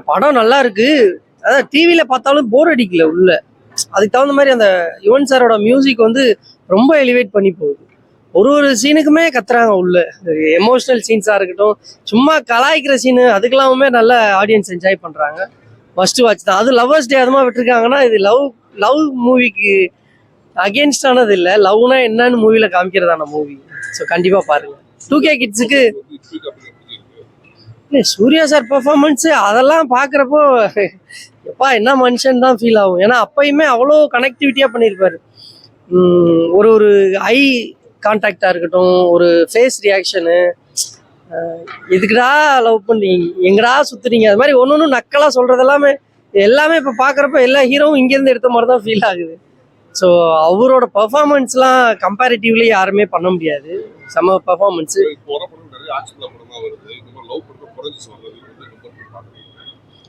படம் நல்லா இருக்கு. அதான் டிவியில பார்த்தாலும் போர் அடிக்கல உள்ள. அதுக்கு தகுந்த மாதிரி அந்த யுவன் சாரோட மியூசிக் வந்து ரொம்ப எலிவேட் பண்ணி போகுது. ஒரு ஒரு சீனுக்குமே கத்துறாங்க உள்ள. எமோஷனல் சீன்ஸா இருக்கட்டும், சும்மா கலாய்க்கிற சீனு அதுக்கெல்லாமுமே நல்ல ஆடியன்ஸ் என்ஜாய் பண்றாங்க. ஃபர்ஸ்ட் வாட்ச் தான். அது லவ்வர்ஸ் டே அதுமா விட்டுருக்காங்கன்னா இது லவ் லவ் மூவிக்கு அகேன்ஸ்டானது இல்லை. லவ்னா என்னன்னு மூவில காமிக்கிறதான மூவி. ஸோ கண்டிப்பா பாருங்க. 2K கிட்ஸுக்கு இல்லை சூர்யா சார் பெர்ஃபார்மன்ஸ் அதெல்லாம் பார்க்குறப்போ எப்பா என்ன மனுஷன் தான் ஃபீல் ஆகும். ஏன்னா அப்பயுமே அவ்வளோ கனெக்டிவிட்டியாக பண்ணியிருப்பாரு. ஒரு ஒரு ஐ கான்டாக்டாக இருக்கட்டும், ஒரு ஃபேஸ் ரியாக்ஷனு, எதுக்குடா லவ் பண்ணீங்க, எங்கடா சுற்றுறீங்க, அது மாதிரி ஒன்று ஒன்று நக்கலாக சொல்கிறது எல்லாமே இப்போ பார்க்குறப்ப எல்லா ஹீரோவும் இங்கேருந்து எடுத்த மாதிரி தான் ஃபீல் ஆகுது. ஸோ அவரோட பர்ஃபார்மன்ஸ்லாம் கம்பேரிட்டிவ்லி யாருமே பண்ண முடியாது. செம்ம பர்ஃபார்மன்ஸு. போற படம் நிறைய ஆக்ஷன் படம் தான் வருது. இந்த மாதிரி லவ் படம் குறைஞ்சி சொல்றது